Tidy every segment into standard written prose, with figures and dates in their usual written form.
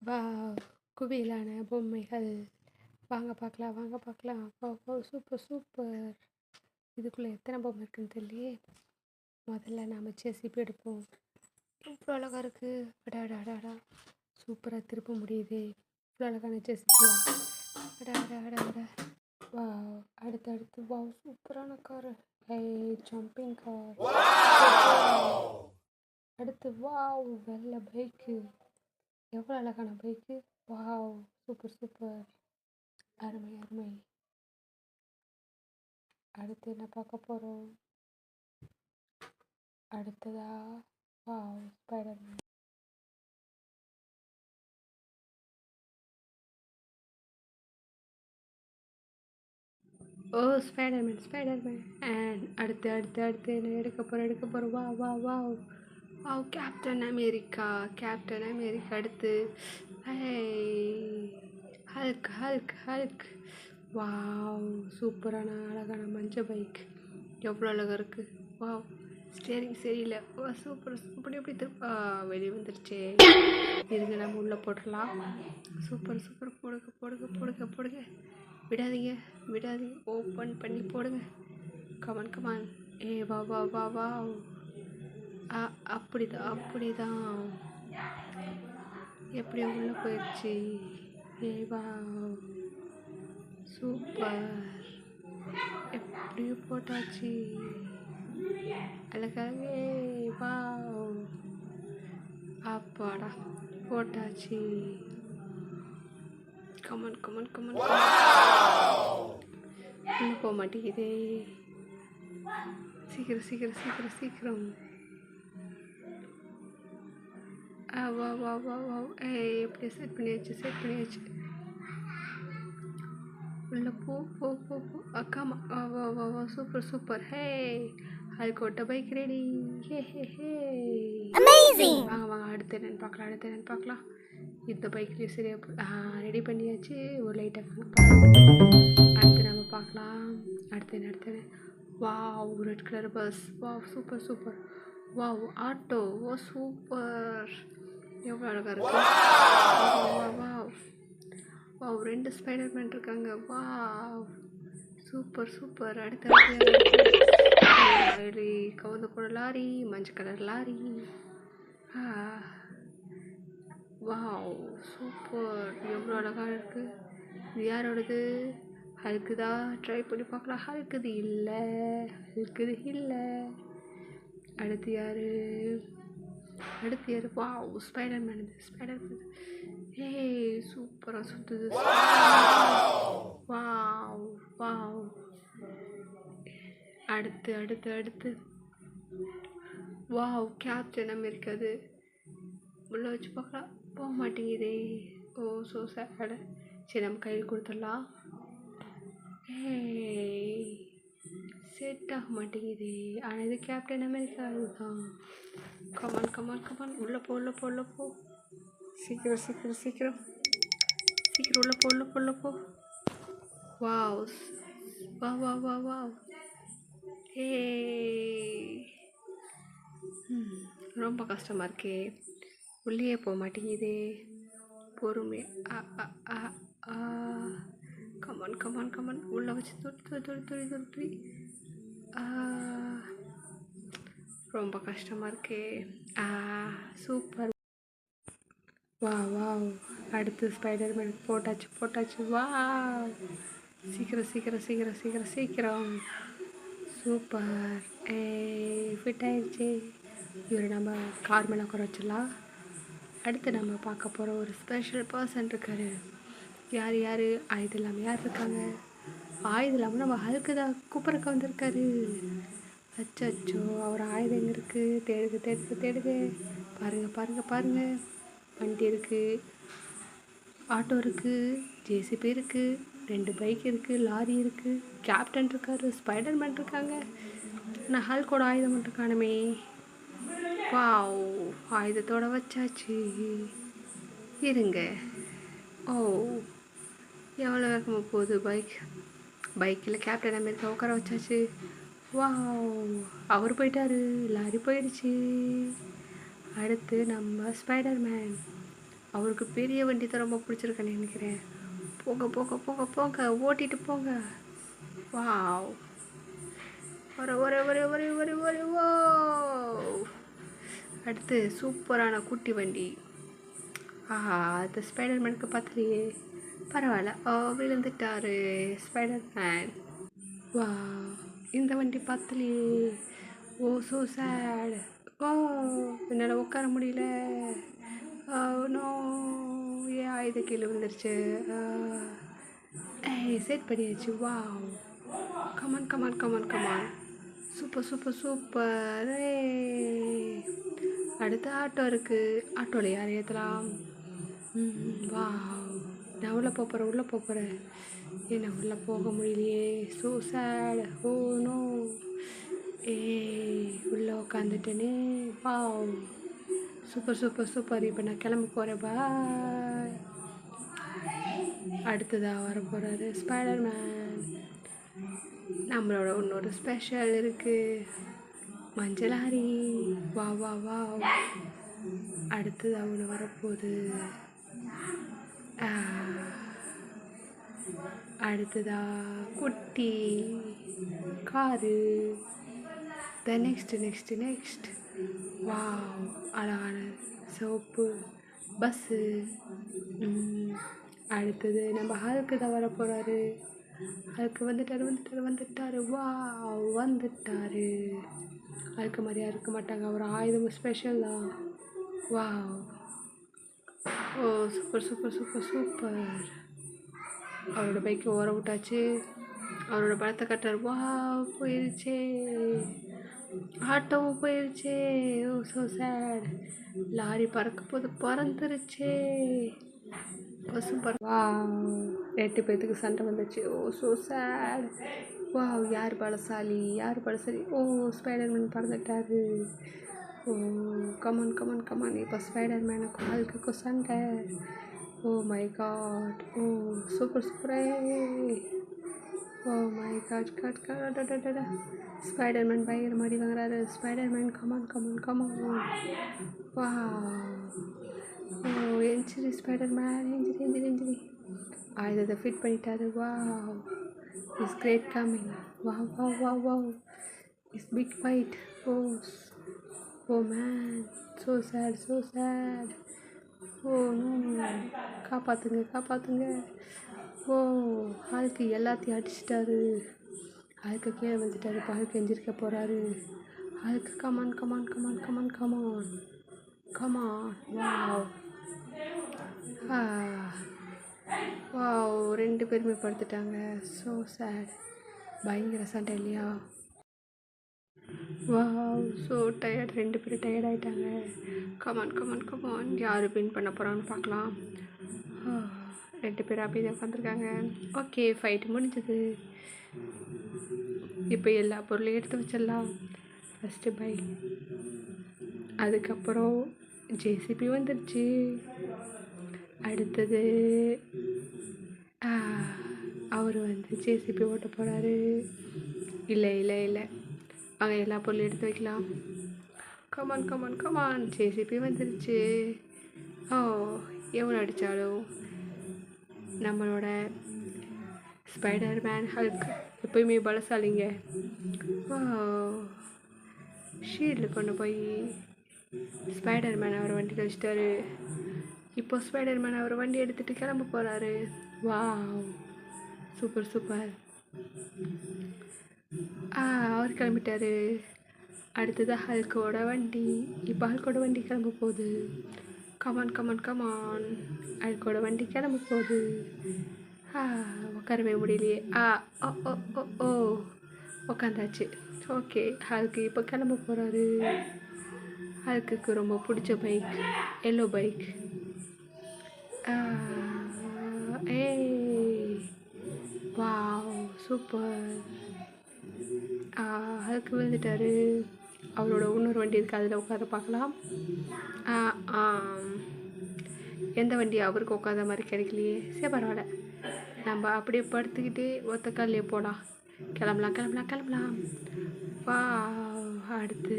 Wow! குவியலான பொம்மைகள். வாங்க பார்க்கலாம், வாங்க பார்க்கலாம். Super, super. இதுக்குள்ளே எத்தனை பொம்மை இருக்குன்னு தெரியலையே. முதல்ல நாம் ஜேசிபி எடுப்போம். இவ்வளோ அழகாக இருக்குது. அடாடாடாடா, சூப்பராக திருப்ப முடியுது. இவ்வளோ அழகான ஜேசிபியா. அடா. வாவ்! அடுத்து வாவ், சூப்பரான காரு. Jumping car. அடுத்து வாவ், வெள்ளை பைக்கு. எவ்வளோ அழகான பைக்கு. Wow, super. அருமை. அடுத்து என்ன பார்க்க போகிறோம்? அடுத்ததா wow, Spiderman. Oh, Spiderman. And அடுத்து என்ன எடுக்க போகிறோம்? வாவ். Captain America. அடுத்து ஹல்க். வாவ், சூப்பரான அழகான மஞ்சள் பைக். எவ்வளோ அழகாக இருக்குது. வாவ், ஸ்டேரிங் சரியில்லை. சூப்பர். எப்படி திருப்ப வெளியே வந்துருச்சே. இருங்க, நம்ம உள்ளே போட்டுடலாம். சூப்பர். போடுங்க. விடாதீங்க. ஓப்பன் பண்ணி போடுங்க. கமான். வா. அப்படிதான். எப்படியோ உள்ளே போயிடுச்சு. வா, சூப்பர். எப்படியோ போட்டாச்சு. அழகாக. வா, அப்பாடா, போட்டாச்சு. கமான். உள்ளே போக மாட்டேங்குது. சீக்கிரம். வா. எப்படி செட் பண்ணியாச்சு. உள்ள போ. அக்காமா. வா. சூப்பர். ஹல்கோட்ட பைக் ரெடி. வாங்க. அடுத்து என்னன்னு பார்க்கலாம். இந்த பைக்லேயும் சரியா ரெடி பண்ணியாச்சு. ஒரு லைட்டாக அடுத்து நம்ம பார்க்கலாம். அடுத்து என்ன? Wow, red colour bus. Wow, super. Wow, auto. Super. எவ்வளோ அழகாக இருக்கு. வாவ், 2 ஸ்பைடர்மேன் இருக்காங்க. Wow, super. அடுத்து கவுந்த போன லாரி, மஞ்சள் கலர் லாரி. Wow, super. எவ்வளோ அழகாக இருக்குது. இது யாரோடது? ஹல்க்குதா? ட்ரை பண்ணி பார்க்கலாம். ஹல்க்குது இல்லை. அடுத்து யாரு? Wow, Spiderman. சூப்பராக சுற்றுது. வாவ். அடுத்து வாவ், கேப்டன் அமெரிக்காது. உள்ள வச்சு பார்க்கலாம். போக மாட்டேங்குதே. So sad. சரி, நம்ம கையில் கொடுத்துடலாம். செட் ஆக மாட்டேங்குது. ஆனால் இது கேப்டன் அமெரிக்கா இதுதான். கமான். உள்ளே போ. சீக்கிரம். உள்ள போ. வாவ். ரொம்ப கஷ்டமாக இருக்கே. உள்ளே போக மாட்டேங்குதே. பொறுமை. கமான். உள்ளே வச்சு துடி. ரொம்ப கஷ்டமாக இருக்கே. சூப்பர். வாவ். அடுத்து ஸ்பைடர்மேன் போட்டாச்சு. வாவ், சீக்கிரம். சூப்பர். ஃபிட் ஆயிடுச்சு. இவர் நம்ம கார் மேலே உட்கார வச்சிடலாம். அடுத்து நம்ம பார்க்க போகிற ஒரு ஸ்பெஷல் பர்சன் இருக்காரு. யார்? ஆயுதம் இல்லாமல் யார் இருக்காங்க? ஆயுதம் இல்லாமல் நம்ம ஹல்க்கு தான் கூப்பிட்றக்க வந்திருக்காரு. அச்சோ, அவர் ஆயுதம் எங்கே இருக்குது? தேடுங்க. பாருங்க. வண்டி இருக்குது, ஆட்டோ இருக்குது, ஜேசிபி இருக்குது, 2 பைக் இருக்குது, லாரி இருக்குது, கேப்டன் இருக்காரு, ஸ்பைடர்மேன் இருக்காங்க. நான் ஹல்கோட ஆயுதம் மட்டும் காணுமே. வாவ், ஆயுதத்தோட வச்சாச்சு. இருங்க. எவ்வளோ வேகமாக போகுது பைக்கில் கேப்டன் அமெரிக்கா உட்கார வச்சாச்சு. வாவ், அவர் போயிட்டாரு, லாரி போயிடுச்சு. அடுத்து நம்ம ஸ்பைடர்மேன். அவருக்கு பெரிய வண்டி தான் ரொம்ப பிடிச்சிருக்கேன்னு நினைக்கிறேன். போங்க போங்க போங்க போங்க, ஓட்டிட்டு போங்க. வாவ், ஒரே ஒரே ஒரே ஒரே ஒரே ஒரே வா. அடுத்து சூப்பரான குட்டி வண்டி. அது ஸ்பைடர்மேனுக்கு பத்தலையே, பரவாயில்ல. விழுந்துட்டாரு ஸ்பைடர்மேன். வா, இந்த வண்டி பத்தலையே. ஓ ஸோ சேட். ஓ, என்னால் உட்கார முடியல. நோ, ஏன் ஆயுத கீழே விழுந்துருச்சு. செட் பண்ணியாச்சு. வா, come on come on come on come on, super super super. அடுத்த ஆட்டோ இருக்குது. ஆட்டோவில் யார் ஏற்றலாம்? வா, நான் உள்ளே போகிறேன் உள்ளே போகிறேன். என்ன உள்ளே போக முடியலையே. So sad. Oh no. உள்ளே உட்காந்துட்டேனே. வா, சூப்பர் சூப்பர் சூப்பர். இப்போ நான் கிளம்ப போகிறேன். பாய். அடுத்ததாக வர போகிறாரு ஸ்பைடர்மேன். நம்மளோட இன்னொரு ஸ்பெஷல் இருக்குது, மஞ்சளாரி. வா வா வா. அடுத்ததாக ஒன்று வரப்போகுது. அடுத்ததா குட்டி காரு. நெக்ஸ்ட் வா, அழகான சிவப்பு பஸ்ஸு. அடுத்தது நம்ம ஹல்க்கு தான் வர போகிறாரு. ஹல்க்கு வந்துட்டாரு. வா, வந்துட்டாரு. ஹல்க்கு மாதிரியா இருக்க மாட்டாங்க, அவர் ஆயுதம் ஸ்பெஷல் தான். வா, oh super super super super. அவரோட பைக்கை ஓர விட்டாச்சு. அவரோட பழத்தை கட்டுறாரு. வா, போயிருச்சே. ஆட்டோவும் போயிருச்சே. Oh so sad. லாரி பறக்க போது பறந்துருச்சே. வா, 8 பேத்துக்கு சண்டை வந்துச்சு. Oh so sad. வா, யார் பலசாலி? ஓ, ஸ்பைடர்மேன் பறந்துட்டாரு. Oh come on come on come on. இப்போ ஸ்பைடர்மேனுக்கும் ஹல்க்குக்கும் சண்டை. Oh my god. Oh super சூப்பரே. Oh my god god god. Spiderman பயங்கர மாதிரி வாங்குறாரு. Spiderman come on come on come on. வா, ஓ என்ஜிரி ஸ்பைடர்மேன். என்ஜிரி. ஆயுதத்தை ஃபிட் பண்ணிட்டாரு. வா, இஸ் கிரேட் கமிங். வா வா வா வா. Is big fight. Oh man, so sad. Oh no, காப்பாற்றுங்க. ஓ, ஹல்க்கு எல்லாத்தையும் அடிச்சிட்டாரு. ஹல்க்கு கீழே வந்துட்டாரு. இப்போ ஹல்க்கு எஞ்சிருக்க போகிறாரு. Hulk come on. வாவ். வாவ், 2 பேருமே படுத்துட்டாங்க. So sad. பயங்கர சண்டை இல்லையா? Wow, so tired. 2 பேரும் டயர்ட் ஆகிட்டாங்க. கமான். யார் வின் பண்ண போகிறான்னு பார்க்கலாம். 2 பேரும் அப்படியே தான் உட்காந்துருக்காங்க. ஓகே, ஃபைட் முடிஞ்சது. இப்போ எல்லா பொருளையும் எடுத்து வச்சிடலாம். ஃபஸ்ட்டு பைக், அதுக்கப்புறம் ஜேசிபி வந்துடுச்சு. அடுத்தது அவர் ஜேசிபி ஓட்ட போகிறாரு. இல்லை, அங்கே எல்லா பொருளையும் எடுத்து வைக்கலாம். கமான். ஜேசிபி வந்துருச்சு. ஓ, எவ்வளோ அடித்தாலும் நம்மளோட ஸ்பைடர்மேன் ஹல்க் எப்போயுமே பலசாலிங்க. ஷீல்டு கொண்டு போய் ஸ்பைடர்மேன் அவர் வண்டியில் வச்சுட்டாரு. இப்போ ஸ்பைடர்மேன் அவர் வண்டி எடுத்துகிட்டு கிளம்ப போகிறாரு. வா, சூப்பர். அவர் கிளம்பிட்டாரு. அடுத்தது ஹல்கோட வண்டி. இப்போ ஹல்கோட வண்டி கிளம்ப போகுது. கமான். ஹல்கோட வண்டி கிளம்ப போகுது. உட்காரவே முடியலையே. ஓ உட்காந்தாச்சு. ஓகே, ஹல்க்கு இப்போ கிளம்ப போகிறாரு. ஹல்க்குக்கு ரொம்ப பிடிச்ச bike, yellow bike. Wow, super. Hulk விழுந்துட்டாரு. அவரோட இன்னொரு வண்டி இருக்குது, அதில் உட்கார பார்க்கலாம். எந்த வண்டி அவருக்கு உட்காந்த மாதிரி கிடைக்கலையே. சரி, பரவாயில்ல. நம்ம அப்படியே படுத்துக்கிட்டு ஒத்த கால்லையே போகலாம். கிளம்பலாம். வா, அடுத்து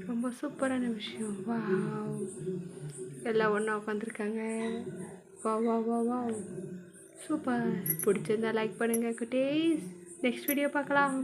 ரொம்ப சூப்பரான விஷயம். வாவ், எல்லாம் ஒன்றா உட்காந்துருக்காங்க. வா வா வா வா, சூப்பர். பிடிச்சிருந்தா லைக் பண்ணுங்கள் குட்டீஸ். நெக்ஸ்ட் வீடியோ பார்க்கலாம்.